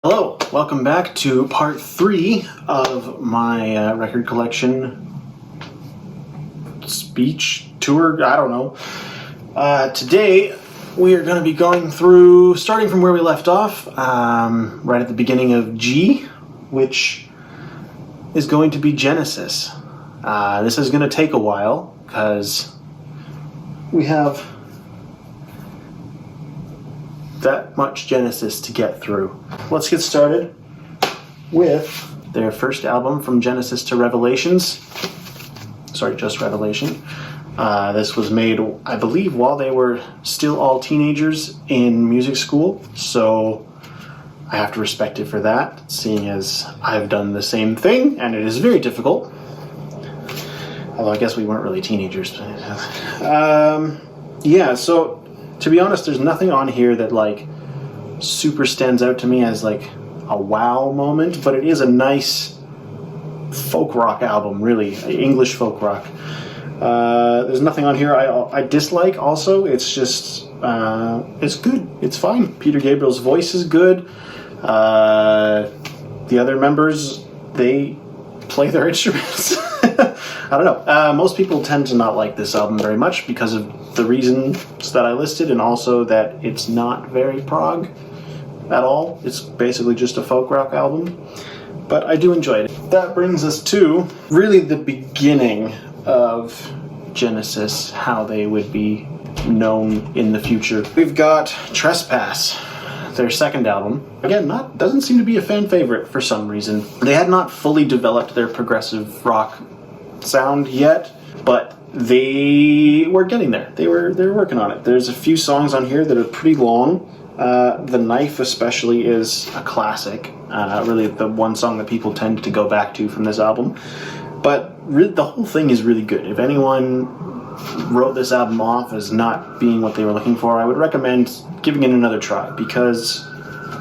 Hello, welcome back to part 3 of my record collection speech tour, I don't know. Today we are going to be going through, starting from where we left off, right at the beginning of G, which is going to be Genesis. This is going to take a while because we have that much Genesis to get through. Let's get started with their first album, From Genesis to Revelations. Sorry, just Revelation. This was made, I believe, while they were still all teenagers in music school, so I have to respect it for that, seeing as I've done the same thing, and it is very difficult. Although I guess we weren't really teenagers. Yeah, so to be honest, there's nothing on here that like super stands out to me as like a wow moment, but it is a nice folk rock album, really, English folk rock. There's nothing on here I dislike also. It's just, it's good. It's fine. Peter Gabriel's voice is good. The other members, they play their instruments. I don't know. Most people tend to not like this album very much because of the reasons that I listed, and also that it's not very prog at all. It's basically just a folk rock album, but I do enjoy it. That brings us to really the beginning of Genesis, how they would be known in the future. We've got Trespass, their second album. Again, doesn't seem to be a fan favorite for some reason. They had not fully developed their progressive rock sound yet, but they were getting there. They were working on it. There's a few songs on here that are pretty long. The Knife especially is a classic, really the one song that people tend to go back to from this album. But the whole thing is really good. If anyone wrote this album off as not being what they were looking for, I would recommend giving it another try, because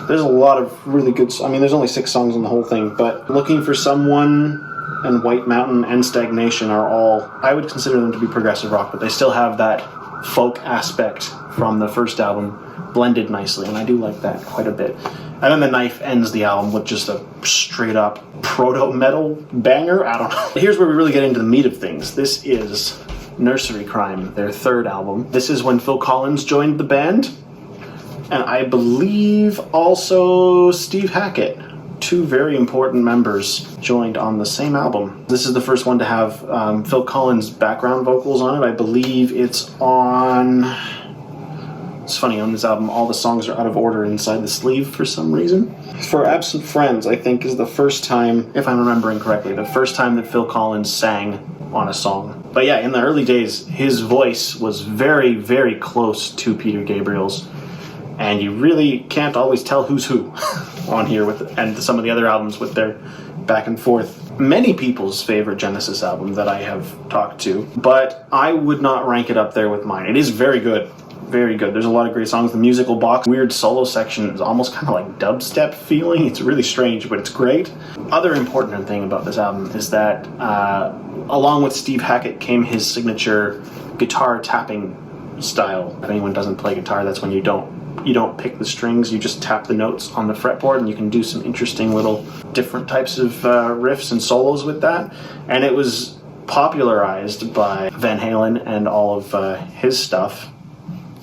there's a lot of really good, there's only 6 songs on the whole thing, but Looking for Someone and White Mountain and Stagnation are all, I would consider them to be progressive rock, but they still have that folk aspect from the first album blended nicely, and I do like that quite a bit. And then The Knife ends the album with just a straight up proto-metal banger. I don't know. Here's where we really get into the meat of things. This is Nursery Crime, their third album. This is when Phil Collins joined the band, and I believe also Steve Hackett. 2 very important members joined on the same album. This is the first one to have Phil Collins' background vocals on it. I believe it's on... It's funny, on this album, all the songs are out of order inside the sleeve for some reason. For Absent Friends, I think, is the first time, if I'm remembering correctly, the first time that Phil Collins sang on a song. But yeah, in the early days, his voice was very, very close to Peter Gabriel's, and you really can't always tell who's who on here, and some of the other albums with their back and forth. Many people's favorite Genesis album that I have talked to, but I would not rank it up there with mine. It is very good. Very good. There's a lot of great songs. The musical box, weird solo section is almost kind of like dubstep feeling. It's really strange, but it's great. Other important thing about this album is that along with Steve Hackett came his signature guitar tapping style. If anyone doesn't play guitar, that's when you don't pick the strings, you just tap the notes on the fretboard, and you can do some interesting little different types of riffs and solos with that. And it was popularized by Van Halen and all of his stuff.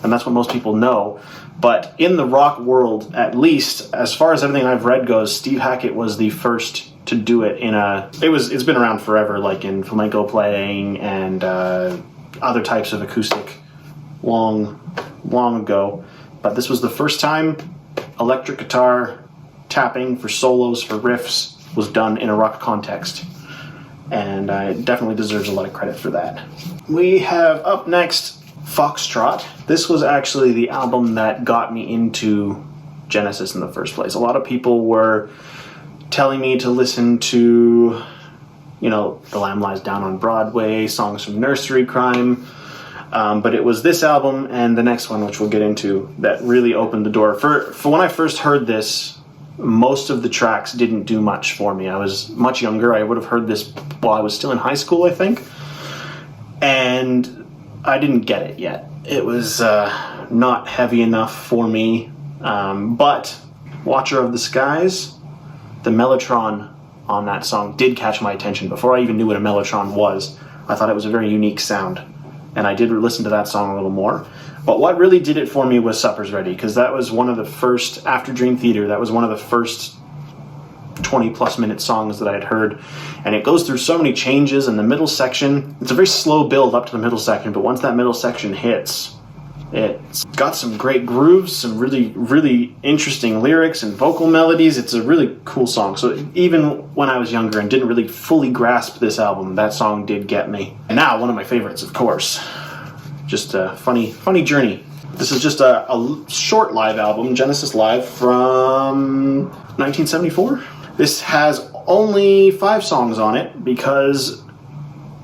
And that's what most people know. But in the rock world, at least, as far as everything I've read goes, Steve Hackett was the first to do it in it's been around forever, like in flamenco playing and other types of acoustic long ago. But this was the first time electric guitar tapping for solos, for riffs, was done in a rock context. And it definitely deserves a lot of credit for that. We have up next Foxtrot. This was actually the album that got me into Genesis in the first place. A lot of people were telling me to listen to, The Lamb Lies Down on Broadway, songs from Nursery Crime, but it was this album and the next one, which we'll get into, that really opened the door. For when I first heard this, most of the tracks didn't do much for me. I was much younger. I would have heard this while I was still in high school, I think. And I didn't get it yet. It was not heavy enough for me, but Watcher of the Skies, the mellotron on that song did catch my attention. Before I even knew what a mellotron was, I thought it was a very unique sound. And I did listen to that song a little more. But what really did it for me was Supper's Ready, because that was one of the first, after Dream Theater, that was one of the first 20-plus minute songs that I had heard. And it goes through so many changes in the middle section. It's a very slow build up to the middle section, but once that middle section hits, it's got some great grooves, some really, really interesting lyrics and vocal melodies. It's a really cool song. So even when I was younger and didn't really fully grasp this album, that song did get me. And now, one of my favorites, of course. Just a funny journey. This is just a short live album, Genesis Live, from 1974. This has only 5 songs on it because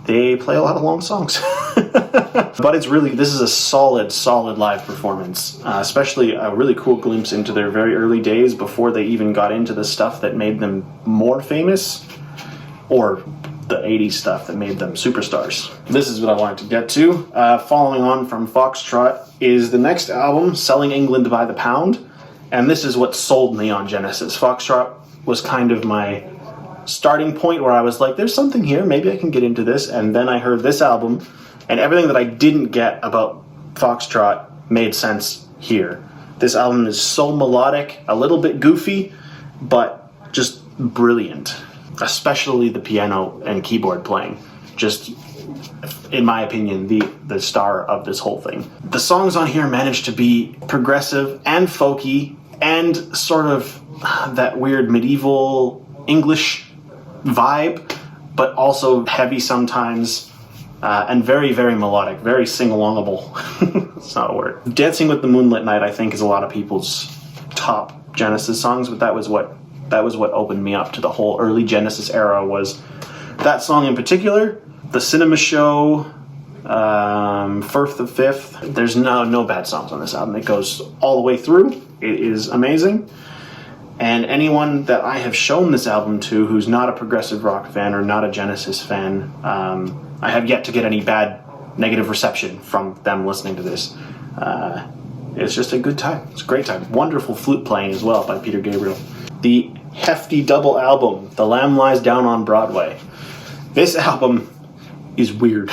they play a lot of long songs. But this is a solid live performance, especially a really cool glimpse into their very early days before they even got into the stuff that made them more famous, or the 80s stuff that made them superstars. This is what I wanted to get to. Following on from Foxtrot is the next album, Selling England by the Pound, and this is what sold me on Genesis. Foxtrot was kind of my starting point where I was like, there's something here, maybe I can get into this, and then I heard this album, and everything that I didn't get about Foxtrot made sense here. This album is so melodic, a little bit goofy, but just brilliant. Especially the piano and keyboard playing. Just, in my opinion, the star of this whole thing. The songs on here manage to be progressive and folky and sort of that weird medieval English vibe, but also heavy sometimes, and very, very melodic, very sing-alongable. It's not a word. Dancing with the Moonlit Night, I think, is a lot of people's top Genesis songs, but that was what opened me up to the whole early Genesis era, was that song in particular. The Cinema Show, Firth of Fifth. There's no bad songs on this album. It goes all the way through. It is amazing. And anyone that I have shown this album to who's not a progressive rock fan or not a Genesis fan, I have yet to get any bad negative reception from them listening to this. It's just a good time. It's a great time. Wonderful flute playing as well by Peter Gabriel. The hefty double album, The Lamb Lies Down on Broadway. This album is weird.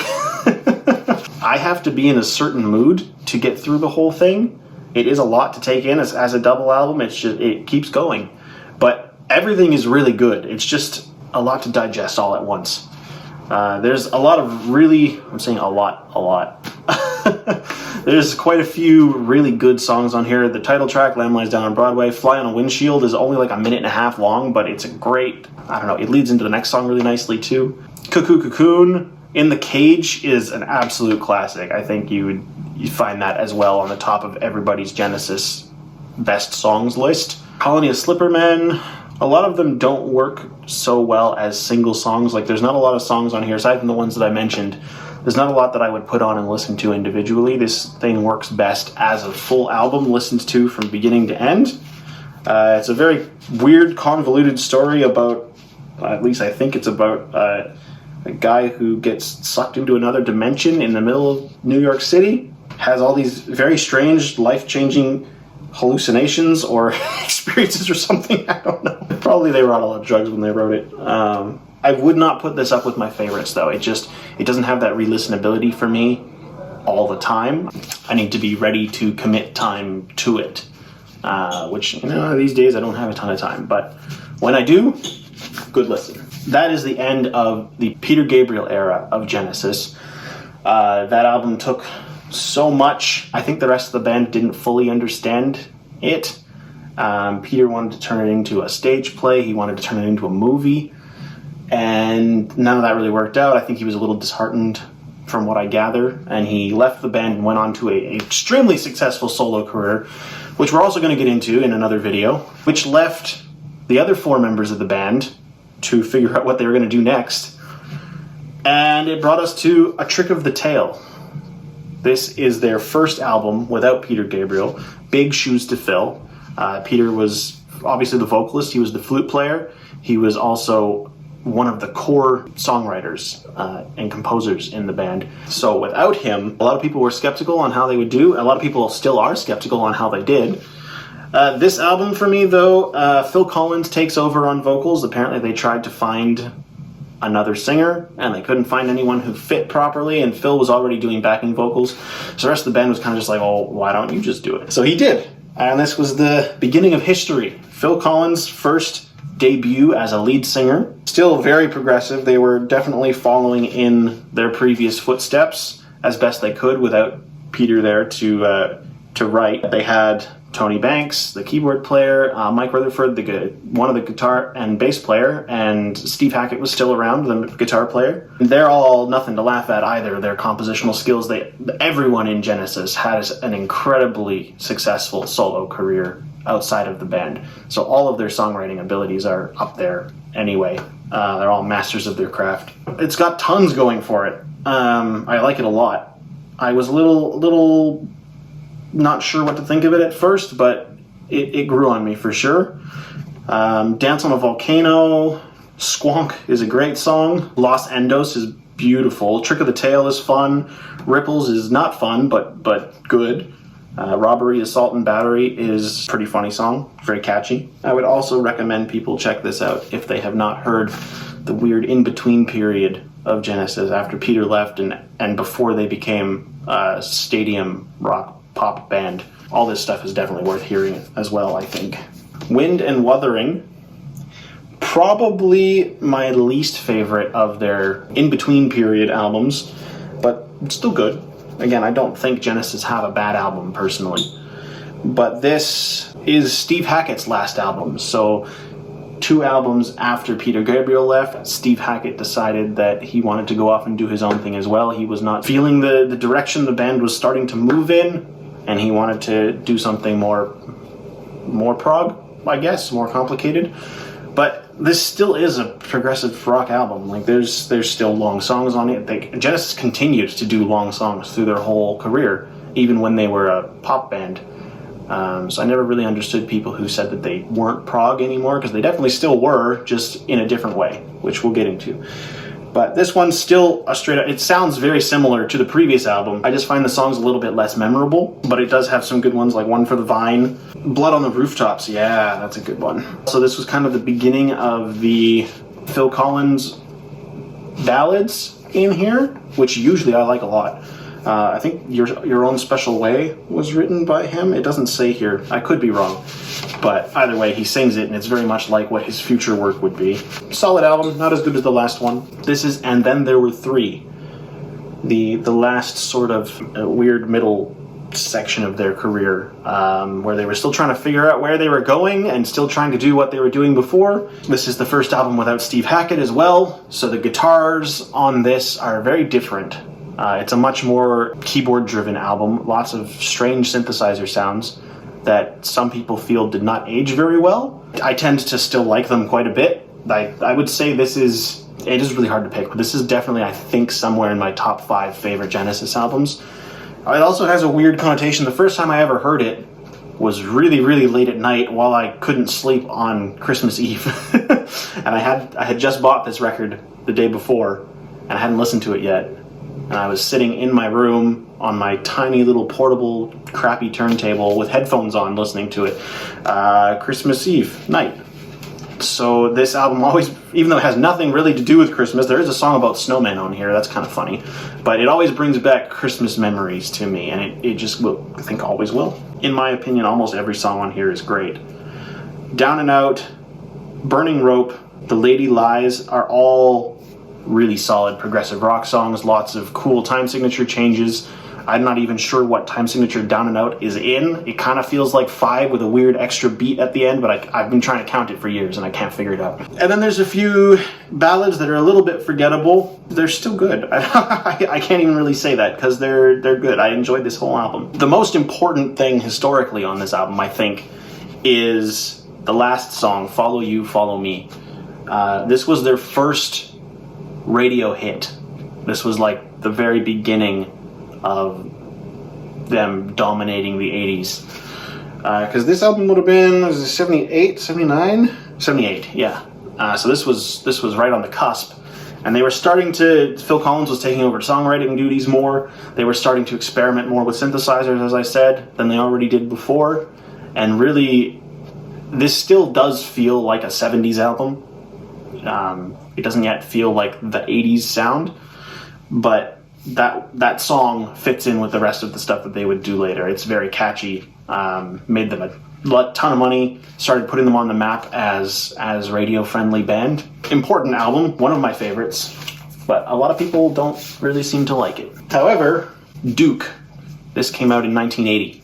I have to be in a certain mood to get through the whole thing. It is a lot to take in as a double album. It keeps going. But everything is really good. It's just a lot to digest all at once. There's a lot of really, I'm saying a lot. There's quite a few really good songs on here. The title track, Lamb Lies Down on Broadway, Fly on a Windshield, is only like a minute and a half long, but it's a great, it leads into the next song really nicely too. Cuckoo Cocoon, In the Cage is an absolute classic. I think you find that as well on the top of everybody's Genesis best songs list. Colony of Slippermen, a lot of them don't work so well as single songs. Like, there's not a lot of songs on here, aside from the ones that I mentioned. There's not a lot that I would put on and listen to individually. This thing works best as a full album, listened to from beginning to end. It's a very weird, convoluted story about, at least I think it's about, a guy who gets sucked into another dimension in the middle of New York City, has all these very strange, life-changing hallucinations or experiences or something. I don't know. Probably they were on a lot of drugs when they wrote it. I would not put this up with my favorites, though. It doesn't have that re-listenability for me all the time. I need to be ready to commit time to it, which, these days I don't have a ton of time. But when I do, good listen. That is the end of the Peter Gabriel era of Genesis. That album took so much. I think the rest of the band didn't fully understand it. Peter wanted to turn it into a stage play. He wanted to turn it into a movie. And none of that really worked out. I think he was a little disheartened from what I gather. And he left the band and went on to an extremely successful solo career, which we're also going to get into in another video, which left the other 4 members of the band to figure out what they were going to do next. And it brought us to A Trick of the Tail. This is their first album without Peter Gabriel. Big shoes to fill. Peter was obviously the vocalist. He was the flute player. He was also one of the core songwriters and composers in the band. So without him, a lot of people were skeptical on how they would do. A lot of people still are skeptical on how they did. This album for me, though, Phil Collins takes over on vocals. Apparently they tried to find another singer, and they couldn't find anyone who fit properly, and Phil was already doing backing vocals. So the rest of the band was kind of just like, oh, why don't you just do it? So he did, and this was the beginning of history. Phil Collins' first debut as a lead singer. Still very progressive. They were definitely following in their previous footsteps as best they could without Peter there to write. They had Tony Banks, the keyboard player, Mike Rutherford, one of the guitar and bass player, and Steve Hackett was still around, the guitar player. They're all nothing to laugh at either. Their compositional skills, everyone in Genesis has an incredibly successful solo career outside of the band. So all of their songwriting abilities are up there anyway. They're all masters of their craft. It's got tons going for it. I like it a lot. I was a little not sure what to think of it at first, but it grew on me for sure. Dance on a Volcano, Squonk is a great song. Los Endos is beautiful. Trick of the Tail is fun. Ripples is not fun, but good. Robbery, Assault and Battery is a pretty funny song, very catchy. I would also recommend people check this out if they have not heard the weird in-between period of Genesis after Peter left and before they became a stadium rock pop band. All this stuff is definitely worth hearing as well, I think. Wind and Wuthering, probably my least favorite of their in-between period albums, but still good. Again, I don't think Genesis have a bad album personally, but this is Steve Hackett's last album. So 2 albums after Peter Gabriel left, Steve Hackett decided that he wanted to go off and do his own thing as well. He was not feeling the direction the band was starting to move in, and he wanted to do something more prog, I guess, more complicated. But this still is a progressive rock album. Like there's still long songs on it. Genesis continued to do long songs through their whole career, even when they were a pop band. So I never really understood people who said that they weren't prog anymore, because they definitely still were, just in a different way, which we'll get into. But this one's still a straight up, it sounds very similar to the previous album. I just find the songs a little bit less memorable, but it does have some good ones, like One for the Vine. Blood on the Rooftops, yeah, that's a good one. So this was kind of the beginning of the Phil Collins ballads in here, which usually I like a lot. I think Your Own Special Way was written by him. It doesn't say here. I could be wrong. But either way, he sings it, and it's very much like what his future work would be. Solid album, not as good as the last one. This is And Then There Were Three. The last sort of weird middle section of their career, where they were still trying to figure out where they were going and still trying to do what they were doing before. This is the first album without Steve Hackett as well, so the guitars on this are very different. It's a much more keyboard-driven album, lots of strange synthesizer sounds that some people feel did not age very well. I tend to still like them quite a bit. I would say it is really hard to pick, but this is definitely, I think, somewhere in my top 5 favorite Genesis albums. It also has a weird connotation. The first time I ever heard it was really, really late at night while I couldn't sleep on Christmas Eve. And I had just bought this record the day before, and I hadn't listened to it yet. And I was sitting in my room on my tiny little portable crappy turntable with headphones on listening to it Christmas Eve night. So this album always, even though it has nothing really to do with Christmas, there is a song about snowmen on here, that's kind of funny, but it always brings back Christmas memories to me, and it just will, I think always will. In my opinion, almost every song on here is great. Down and Out, Burning Rope, The Lady Lies are all really solid progressive rock songs, lots of cool time signature changes. I'm not even sure what time signature Down and Out is in. It kind of feels like 5 with a weird extra beat at the end, but I've been trying to count it for years and I can't figure it out. And then there's a few ballads that are a little bit forgettable. They're still good. I can't even really say that because they're good. I enjoyed this whole album. The most important thing historically on this album, I think, is the last song, Follow You, Follow Me. This was their first radio hit. This was like the very beginning of them dominating the 80s. Because this album would have been, was it 78, 79? 78, yeah. So this was right on the cusp. And they were starting to, Phil Collins was taking over songwriting duties more. They were starting to experiment more with synthesizers, as I said, than they already did before. And really, this still does feel like a 70s album. It doesn't yet feel like the 80s sound, but that song fits in with the rest of the stuff that they would do later. It's very catchy, made them a ton of money, started putting them on the map as radio-friendly band. Important album, one of my favorites, but a lot of people don't really seem to like it. However, Duke, this came out in 1980.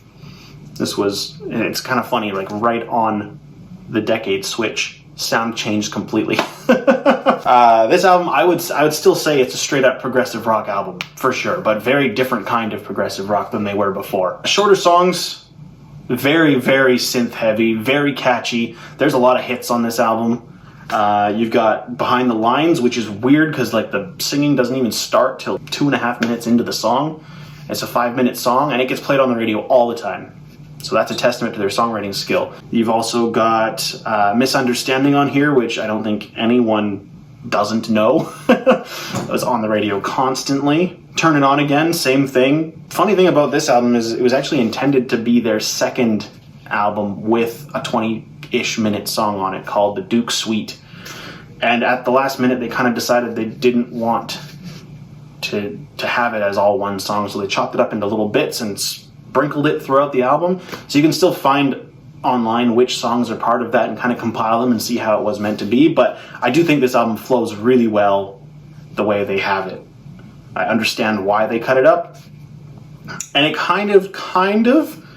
It's kind of funny, like right on the decade switch, sound changed completely. This album, I would still say it's a straight up progressive rock album, for sure, but very different kind of progressive rock than they were before. Shorter songs, very, very synth heavy, very catchy. There's a lot of hits on this album. You've got Behind the Lines, which is weird because like the singing doesn't even start till 2.5 minutes into the song. It's a 5-minute song, and it gets played on the radio all the time. So that's a testament to their songwriting skill. You've also got Misunderstanding on here, which I don't think anyone doesn't know. It was on the radio constantly. Turn It On Again, same thing. Funny thing about this album is it was actually intended to be their second album with a 20-ish minute song on it called The Duke Suite. And at the last minute, they kind of decided they didn't want to have it as all one song, so they chopped it up into little bits and sprinkled it throughout the album. So you can still find online which songs are part of that and kind of compile them and see how it was meant to be. But I do think this album flows really well the way they have it. I understand why they cut it up, and it kind of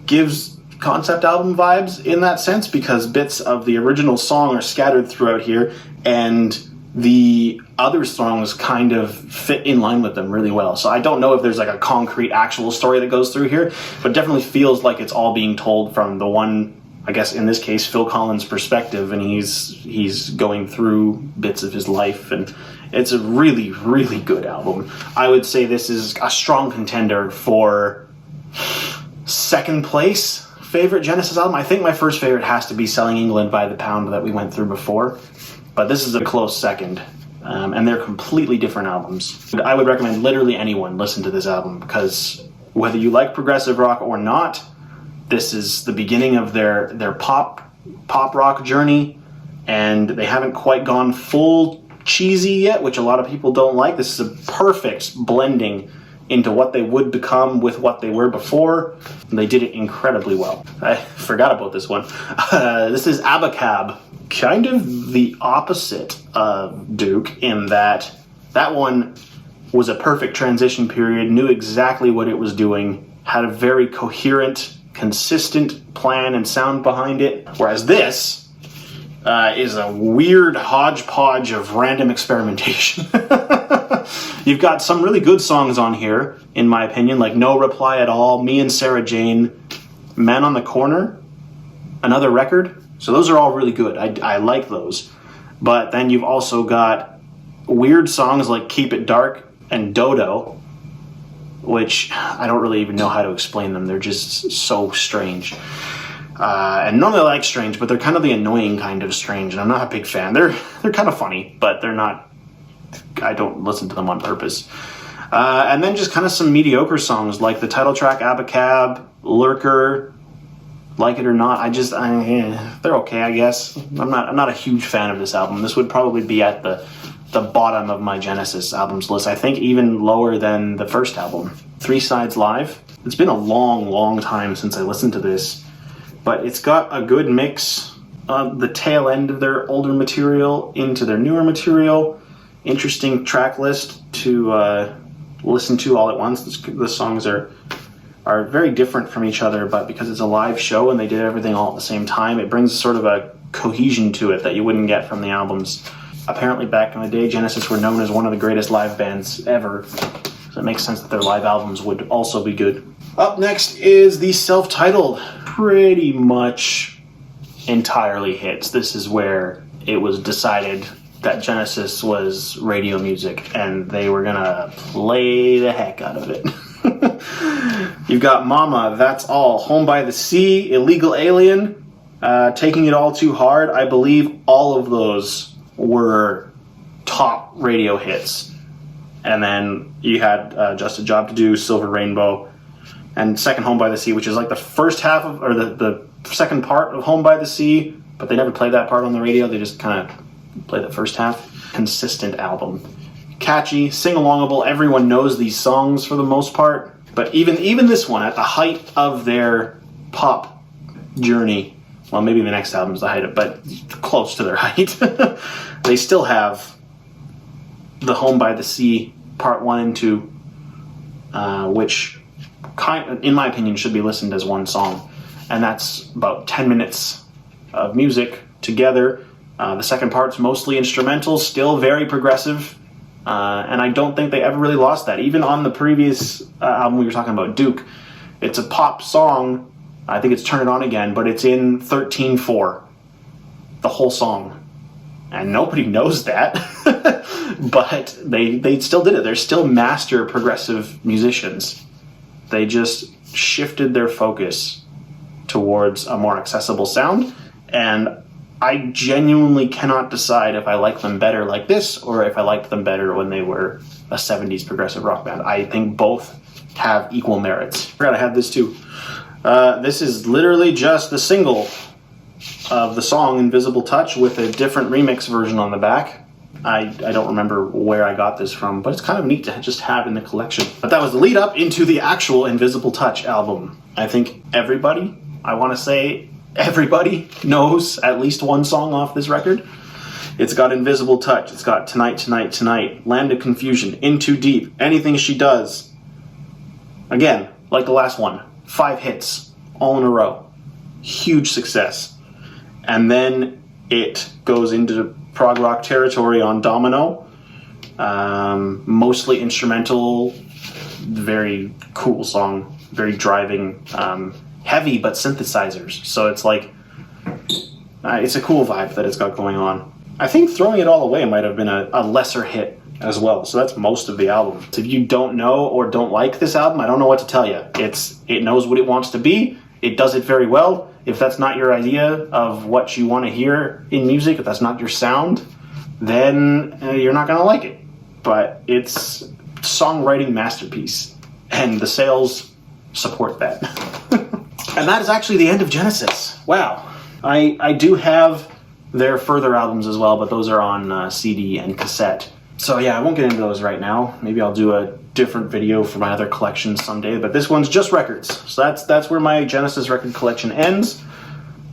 gives concept album vibes in that sense, because bits of the original song are scattered throughout here, and the other songs kind of fit in line with them really well. So I don't know if there's like a concrete actual story that goes through here, but definitely feels like it's all being told from the one, I guess in this case, Phil Collins' perspective, and he's going through bits of his life, and it's a really, really good album. I would say this is a strong contender for second place favorite Genesis album. I think my first favorite has to be Selling England by the Pound that we went through before, but this is a close second. And they're completely different albums. I would recommend literally anyone listen to this album, because whether you like progressive rock or not, this is the beginning of their pop rock journey, and they haven't quite gone full cheesy yet, which a lot of people don't like. This is a perfect blending into what they would become with what they were before, and they did it incredibly well. I forgot about this one. This is Abbacab. Kind of the opposite of Duke, in that one was a perfect transition period, knew exactly what it was doing, had a very coherent, consistent plan and sound behind it, whereas this is a weird hodgepodge of random experimentation. You've got some really good songs on here, in my opinion, like No Reply at All, Me and Sarah Jane, Man on the Corner, Another Record. So those are all really good. I like those. But then you've also got weird songs like Keep It Dark and Dodo, which I don't really even know how to explain them. They're just so strange. And normally I like strange, but they're kind of the annoying kind of strange, and I'm not a big fan. They're kind of funny, but they're not... I don't listen to them on purpose. And then just kind of some mediocre songs like the title track Abbacab, Lurker, Like It or Not. They're okay, I guess. I'm not a huge fan of this album. This would probably be at the bottom of my Genesis albums list. I think even lower than the first album. 3 Sides Live. It's been a long, long time since I listened to this, but it's got a good mix of the tail end of their older material into their newer material. Interesting track list to listen to all at once. The songs are very different from each other, but because it's a live show and they did everything all at the same time, it brings sort of a cohesion to it that you wouldn't get from the albums. Apparently back in the day, Genesis were known as one of the greatest live bands ever, so it makes sense that their live albums would also be good. Up next is the self-titled. Pretty much entirely hits. This is where it was decided that Genesis was radio music, and they were gonna play the heck out of it. You've got Mama, That's All, Home by the Sea, Illegal Alien, Taking It All Too Hard. I believe all of those were top radio hits. And then you had Just a Job to Do, Silver Rainbow, and Second Home by the Sea, which is like the first half of, or the second part of Home by the Sea, but they never played that part on the radio. They just kind of played the first half. Consistent album. Catchy, sing-alongable. Everyone knows these songs for the most part. But even this one, at the height of their pop journey, well, maybe the next album is the height of, but close to their height, they still have the Home by the Sea Part 1 and 2, which, in my opinion, should be listened as one song. And that's about 10 minutes of music together. The second part's mostly instrumental, still very progressive. And I don't think they ever really lost that. Even on the previous album we were talking about, Duke, it's a pop song. I think it's Turn It On Again, but it's in 13/4, the whole song. And nobody knows that. But they still did it. They're still master progressive musicians. They just shifted their focus towards a more accessible sound. And I genuinely cannot decide if I like them better like this or if I liked them better when they were a 70s progressive rock band. I think both have equal merits. I forgot I had this too. This is literally just the single of the song Invisible Touch with a different remix version on the back. I don't remember where I got this from, but it's kind of neat to just have in the collection. But that was the lead up into the actual Invisible Touch album. I think everybody knows at least one song off this record. It's got Invisible Touch, it's got Tonight, Tonight, Tonight, Land of Confusion, In Too Deep, Anything She Does. Again, like the last one, 5 hits, all in a row. Huge success. And then it goes into prog rock territory on Domino. Mostly instrumental, very cool song, very driving, heavy but synthesizers. So it's like, it's a cool vibe that it's got going on. I think Throwing It All Away might have been a lesser hit as well. So that's most of the album. So if you don't know or don't like this album, I don't know what to tell you. It knows what it wants to be. It does it very well. If that's not your idea of what you want to hear in music, if that's not your sound, then you're not going to like it. But it's a songwriting masterpiece, and the sales support that. And that is actually the end of Genesis. Wow. I do have their further albums as well, but those are on CD and cassette. So yeah, I won't get into those right now. Maybe I'll do a different video for my other collections someday, but this one's just records. So that's where my Genesis record collection ends.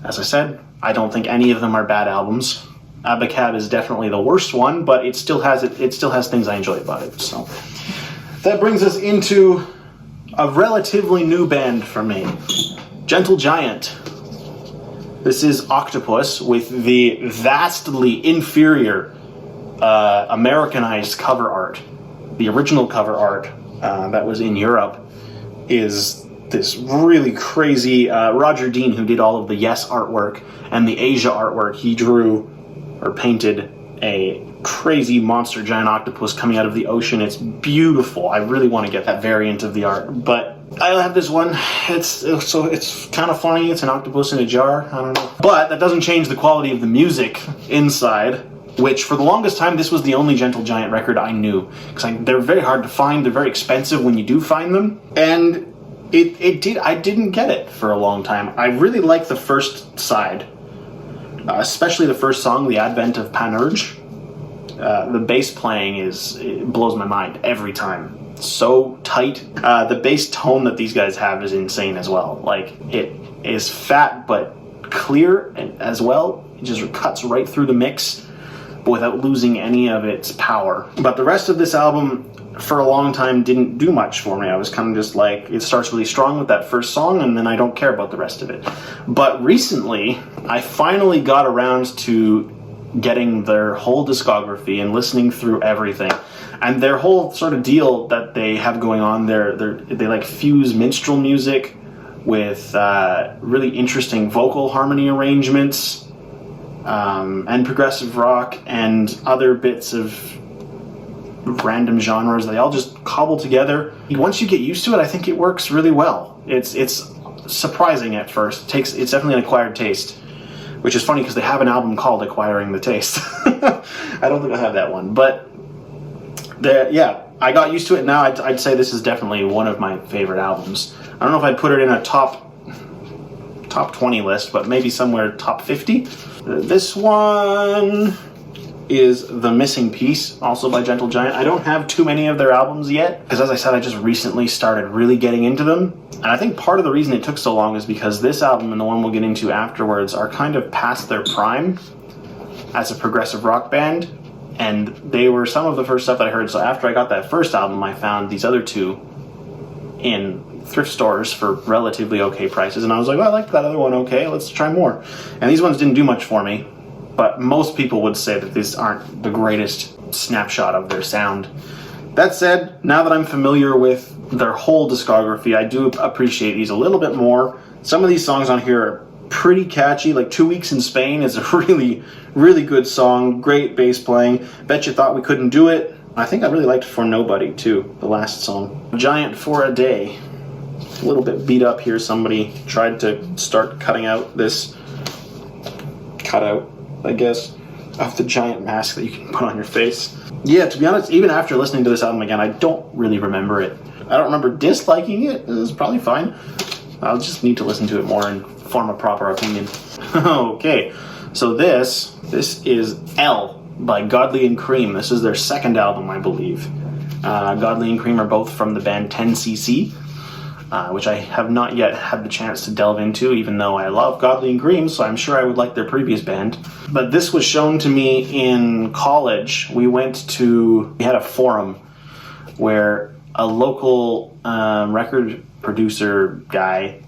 As I said, I don't think any of them are bad albums. Abbacab is definitely the worst one, but it still has things I enjoy about it. So that brings us into a relatively new band for me, Gentle Giant. This is Octopus with the vastly inferior Americanized cover art. The original cover art that was in Europe is this really crazy Roger Dean, who did all of the Yes artwork and the Asia artwork. He drew or painted a crazy monster giant octopus coming out of the ocean. It's beautiful. I really want to get that variant of the art, but I have this one. It's kind of funny. It's an octopus in a jar. I don't know, but that doesn't change the quality of the music inside, which for the longest time this was the only Gentle Giant record I knew, because they're very hard to find. They're very expensive when you do find them, and I didn't get it for a long time. I really like the first side, especially the first song, The Advent of Panurge. The bass playing it blows my mind every time. So tight. The bass tone that these guys have is insane as well. Like, it is fat but clear as well. It just cuts right through the mix without losing any of its power. But the rest of this album, for a long time, didn't do much for me. I was kind of just like, it starts really strong with that first song, and then I don't care about the rest of it. But recently, I finally got around to getting their whole discography and listening through everything. And their whole sort of deal that they have going on, they like fuse minstrel music with really interesting vocal harmony arrangements, and progressive rock and other bits of random genres. They all just cobble together. Once you get used to it, I think it works really well. It's surprising at first. It's definitely an acquired taste, which is funny because they have an album called Acquiring the Taste. I don't think I have that one, but I got used to it now. I'd say this is definitely one of my favorite albums. I don't know if I'd put it in a top top 20 list, but maybe somewhere top 50. This one is The Missing Piece, also by Gentle Giant. I don't have too many of their albums yet, because as I said, I just recently started really getting into them. And I think part of the reason it took so long is because this album and the one we'll get into afterwards are kind of past their prime as a progressive rock band. And they were some of the first stuff that I heard. So after I got that first album, I found these other two in thrift stores for relatively okay prices. And I was like, well, I like that other one, okay, let's try more. And these ones didn't do much for me. But most people would say that these aren't the greatest snapshot of their sound. That said, now that I'm familiar with their whole discography, I do appreciate these a little bit more. Some of these songs on here are pretty catchy. Like 2 Weeks in Spain is a really, really good song. Great bass playing. Bet You Thought We Couldn't Do It. I think I really liked For Nobody too, the last song. Giant for a Day. A little bit beat up here. Somebody tried to start cutting out this cutout, I guess, of the giant mask that you can put on your face. Yeah, to be honest, even after listening to this album again, I don't really remember it. I don't remember disliking it. It was probably fine. I'll just need to listen to it more and form a proper opinion. Okay, so this is L by Godley and Cream. This is their second album, I believe. Godley and Cream are both from the band 10cc. Which I have not yet had the chance to delve into, even though I love Godley and Cream, so I'm sure I would like their previous band. But this was shown to me in college. We had a forum where a local record producer guy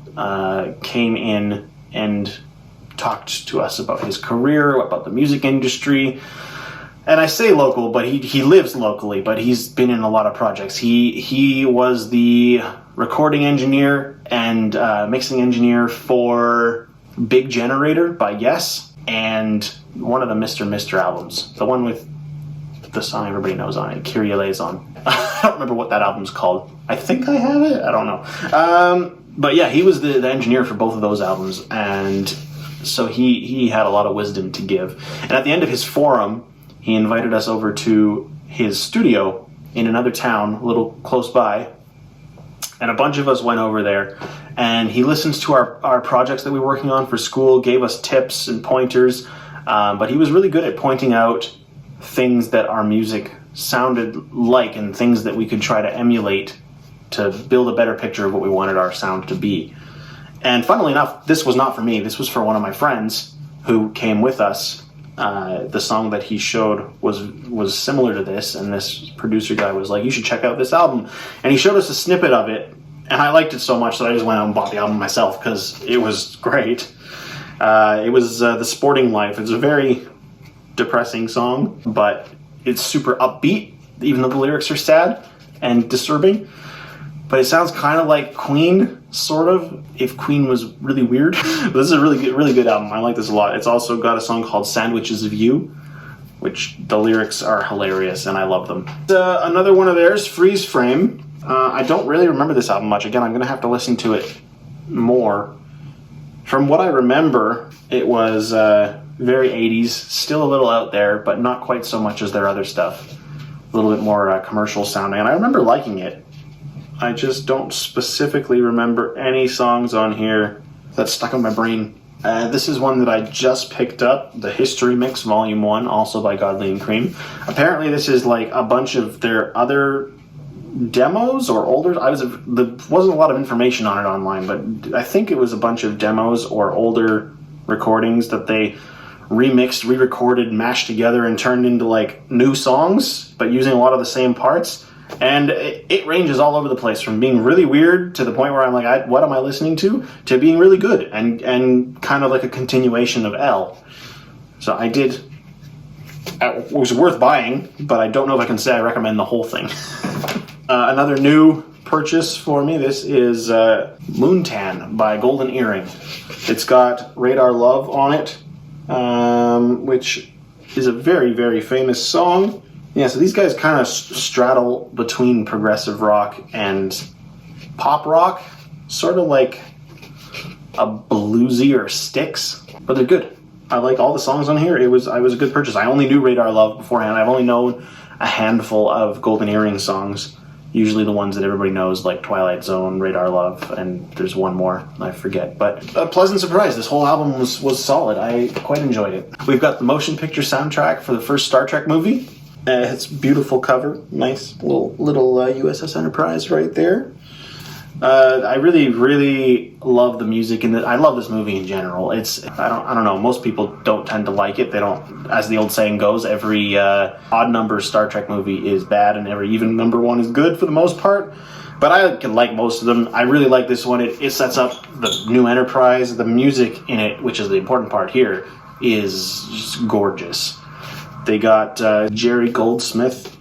came in and talked to us about his career, about the music industry. And I say local, but he lives locally, but he's been in a lot of projects. He was the recording engineer and mixing engineer for Big Generator by Yes, and one of the Mr. albums. The one with the song everybody knows on it, Kyrie Eleison. I don't remember what that album's called. I think I have it? I don't know. But yeah, he was the engineer for both of those albums, and so he had a lot of wisdom to give. And at the end of his forum, he invited us over to his studio in another town, a little close by, and a bunch of us went over there, and he listens to our projects that we were working on for school, gave us tips and pointers, but he was really good at pointing out things that our music sounded like and things that we could try to emulate to build a better picture of what we wanted our sound to be. And funnily enough, this was not for me. This was for one of my friends who came with us. The song that he showed was similar to this, and this producer guy was like, you should check out this album. And he showed us a snippet of it, and I liked it so much that I just went out and bought the album myself because it was great. It was The Sporting Life. It's a very depressing song, but it's super upbeat, even though the lyrics are sad and disturbing. But it sounds kind of like Queen, sort of, if Queen was really weird. But this is a really good album. I like this a lot. It's also got a song called Sandwiches of You, which the lyrics are hilarious, and I love them. Another one of theirs, Freeze Frame. I don't really remember this album much. Again, I'm going to have to listen to it more. From what I remember, it was very 80s, still a little out there, but not quite so much as their other stuff. A little bit more commercial sounding, and I remember liking it. I just don't specifically remember any songs on here that stuck in my brain. This is one that I just picked up, the History Mix Volume 1, also by Godley and Cream. Apparently this is like a bunch of their other demos or older. There wasn't a lot of information on it online, but I think it was a bunch of demos or older recordings that they remixed, re-recorded, mashed together, and turned into like new songs, but using a lot of the same parts. And it ranges all over the place, from being really weird to the point where I'm like, what am I listening to being really good and kind of like a continuation of L. So it was worth buying, but I don't know if I can say I recommend the whole thing. Another new purchase for me, this is Moontan by Golden Earring. It's got Radar Love on it, which is a very, very famous song. Yeah, so these guys kind of straddle between progressive rock and pop rock, sort of like a bluesy or Styx, but they're good. I like all the songs on here. I was a good purchase. I only knew Radar Love beforehand. I've only known a handful of Golden Earring songs, Usually the ones that everybody knows, like Twilight Zone, Radar Love, and there's one more, I forget. But a pleasant surprise. This whole album was solid. I quite enjoyed it. We've got the motion picture soundtrack for the first Star Trek movie. It's beautiful cover. Nice little USS Enterprise right there. I really love the music in it. I love this movie in general. I don't know. Most people don't tend to like it. They don't, as the old saying goes, every odd number Star Trek movie is bad and every even number one is good for the most part. But I can like most of them. I really like this one. It sets up the new Enterprise. The music in it, which is the important part here, is just gorgeous. They got Jerry Goldsmith.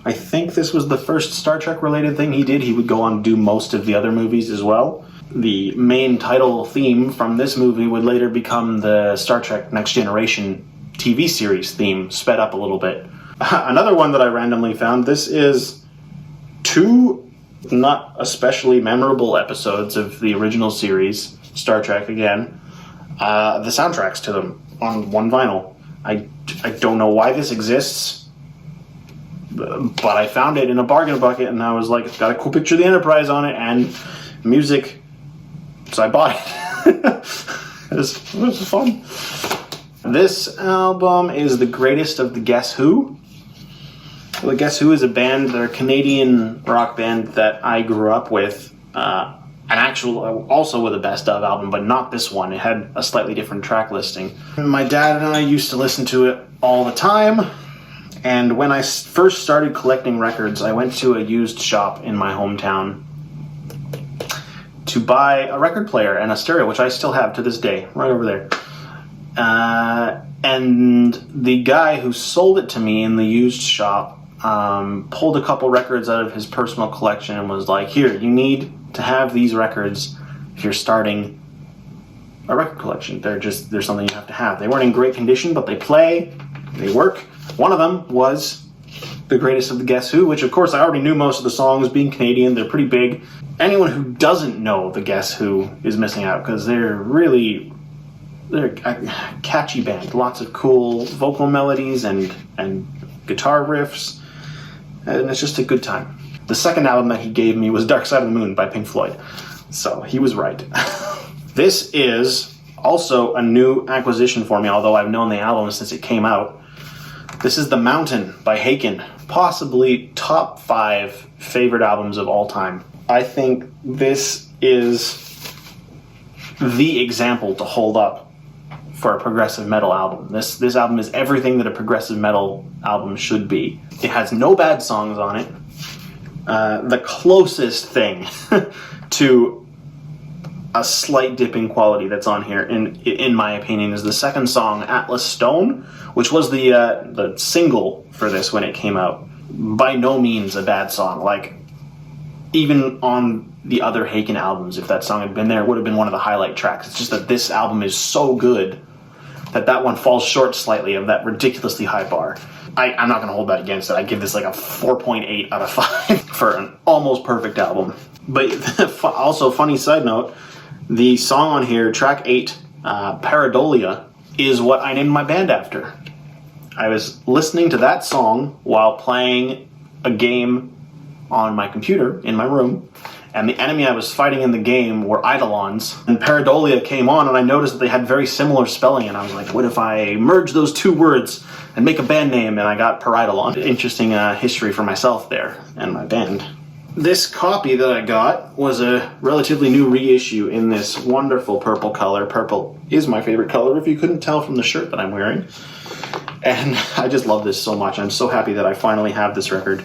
I think this was the first Star Trek related thing he did. He would go on to do most of the other movies as well. The main title theme from this movie would later become the Star Trek Next Generation TV series theme, sped up a little bit. Another one that I randomly found, this is 2 not especially memorable episodes of the original series, Star Trek again, the soundtracks to them on one vinyl. I don't know why this exists, but I found it in a bargain bucket, and I was like, it's got a cool picture of the Enterprise on it, and music, so I bought it. It was fun. This album is the greatest of the Guess Who. Well, Guess Who is a band, they're a Canadian rock band that I grew up with. Also with a best of album, but not this one. It had a slightly different track listing. My dad and I used to listen to it all the time. And when I first started collecting records, I went to a used shop in my hometown to buy a record player and a stereo, which I still have to this day, right over there. And the guy who sold it to me in the used shop pulled a couple records out of his personal collection and was like, here, you need to have these records if you're starting a record collection. They're something you have to have. They weren't in great condition, but they play, they work. One of them was the greatest of the Guess Who, which of course I already knew most of the songs. Being Canadian, they're pretty big. Anyone who doesn't know the Guess Who is missing out, because they're a catchy band. Lots of cool vocal melodies and guitar riffs, and it's just a good time. The second album that he gave me was Dark Side of the Moon by Pink Floyd, so he was right. This is also a new acquisition for me, although I've known the album since it came out. This is The Mountain by Haken, possibly top 5 favorite albums of all time. I think this is the example to hold up for a progressive metal album. This album is everything that a progressive metal album should be. It has no bad songs on it. The closest thing to a slight dip in quality that's on here, in my opinion, is the second song, Atlas Stone, which was the single for this when it came out. By no means a bad song. Like, even on the other Haken albums, if that song had been there, it would have been one of the highlight tracks. It's just that this album is so good that one falls short slightly of that ridiculously high bar. I'm not going to hold that against it. I give this like a 4.8 out of 5 for an almost perfect album. But also, funny side note, the song on here, track 8, Pareidolia, is what I named my band after. I was listening to that song while playing a game on my computer in my room, and the enemy I was fighting in the game were Eidolons, and Pareidolia came on, and I noticed that they had very similar spelling, and I was like, what if I merge those 2 words and make a band name? And I got Pareidolon. Interesting history for myself there and my band. This copy that I got was a relatively new reissue in this wonderful purple color. Purple is my favorite color, if you couldn't tell from the shirt that I'm wearing. And I just love this so much. I'm so happy that I finally have this record.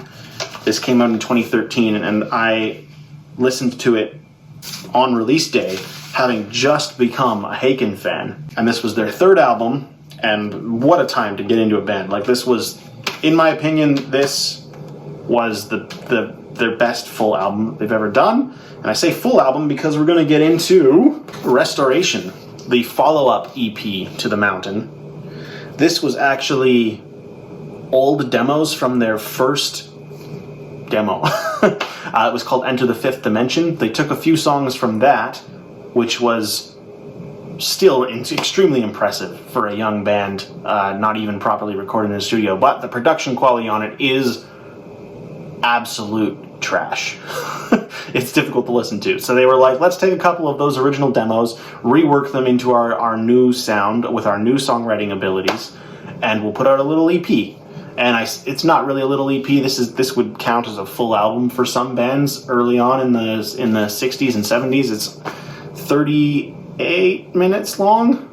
This came out in 2013, and I listened to it on release day, having just become a Haken fan. And this was their 3rd album, and what a time to get into a band. Like, this was, in my opinion, this was their best full album they've ever done. And I say full album because we're going to get into Restoration, the follow-up EP to The Mountain. This was actually old demos from their first demo. It was called Enter the Fifth Dimension. They took a few songs from that, which was still extremely impressive for a young band, not even properly recorded in a studio, but the production quality on it is absolute trash. It's difficult to listen to. So they were like, let's take a couple of those original demos, rework them into our new sound with our new songwriting abilities, and we'll put out a little EP. And it's not really a little EP. This would count as a full album for some bands early on in the 60s and 70s. It's 38 minutes long.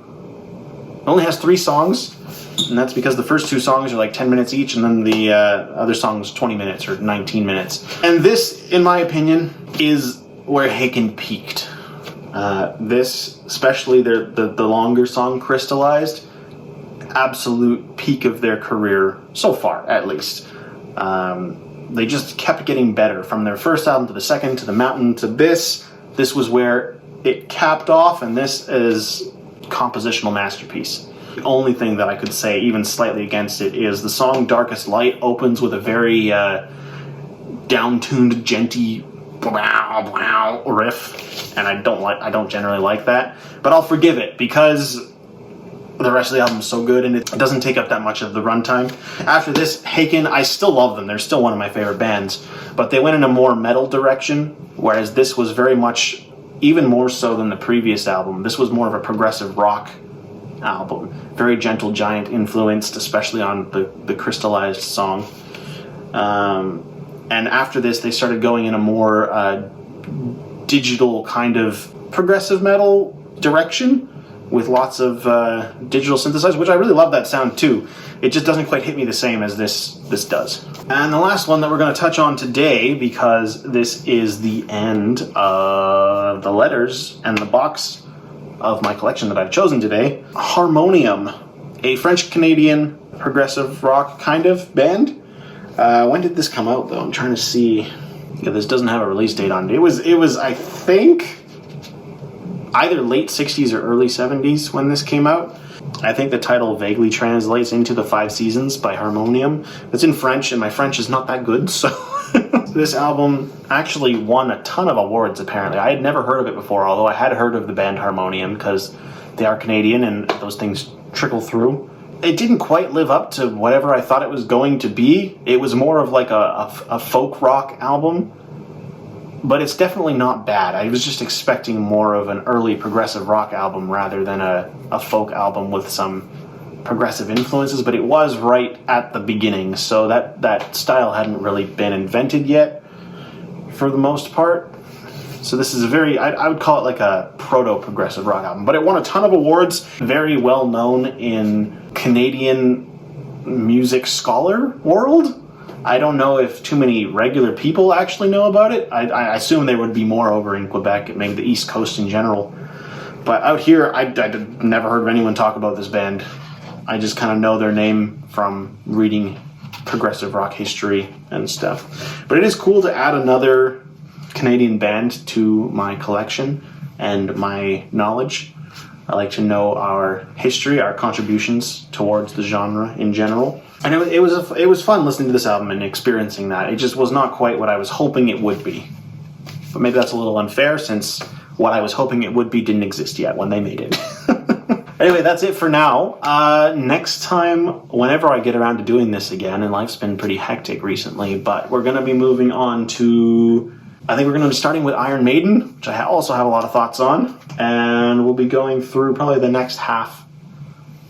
It only has 3 songs, and that's because the first 2 songs are like 10 minutes each, and then the other song's 20 minutes or 19 minutes. And this, in my opinion, is where Haken peaked. This, especially the longer song, Crystallized, absolute peak of their career so far, at least. They just kept getting better from their first album to the second to the Mountain to this. This was where it capped off, and this is compositional masterpiece. The only thing that I could say even slightly against it is the song Darkest Light opens with a very down-tuned, djenty riff, and I don't generally like that, but I'll forgive it because the rest of the album is so good, and it doesn't take up that much of the runtime. After this, Haken, I still love them. They're still one of my favorite bands, but they went in a more metal direction, whereas this was very much, even more so than the previous album, this was more of a progressive rock album. Very Gentle Giant influenced, especially on the Crystallized song. And after this, they started going in a more digital kind of progressive metal direction, with lots of digital synthesizers, which I really love that sound too. It just doesn't quite hit me the same as this does. And the last one that we're going to touch on today, because this is the end of the letters and the box of my collection that I've chosen today, Harmonium, a French-Canadian progressive rock kind of band. When did this come out, though? I'm trying to see. Yeah, this doesn't have a release date on it. It was I think, either late 60s or early 70s when this came out. I think the title vaguely translates into The 5 Seasons by Harmonium. It's in French, and my French is not that good, so this album actually won a ton of awards, apparently. I had never heard of it before, although I had heard of the band Harmonium, because they are Canadian, and those things trickle through. It didn't quite live up to whatever I thought it was going to be. It was more of like a folk rock album, but it's definitely not bad. I was just expecting more of an early progressive rock album rather than a folk album with some progressive influences, but it was right at the beginning, so that style hadn't really been invented yet for the most part. So this is a very, I would call it like a proto-progressive rock album, but it won a ton of awards, very well known in Canadian music scholar world. I don't know if too many regular people actually know about it. I assume there would be more over in Quebec, maybe the East Coast in general. But out here, I'd never heard of anyone talk about this band. I just kind of know their name from reading progressive rock history and stuff. But it is cool to add another Canadian band to my collection and my knowledge. I like to know our history, our contributions towards the genre in general. And it was fun listening to this album and experiencing that. It just was not quite what I was hoping it would be. But maybe that's a little unfair, since what I was hoping it would be didn't exist yet when they made it. Anyway, that's it for now. Next time, whenever I get around to doing this again, and life's been pretty hectic recently, but we're going to be moving on to, I think we're going to be starting with Iron Maiden, which I also have a lot of thoughts on, and we'll be going through probably the next half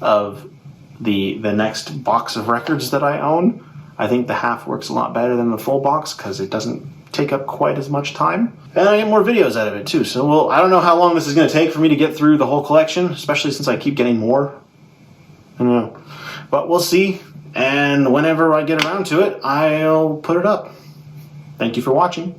of the next box of records that I own. I think the half works a lot better than the full box because it doesn't take up quite as much time. And I get more videos out of it too. So I don't know how long this is going to take for me to get through the whole collection, especially since I keep getting more. I don't know. But we'll see. And whenever I get around to it, I'll put it up. Thank you for watching.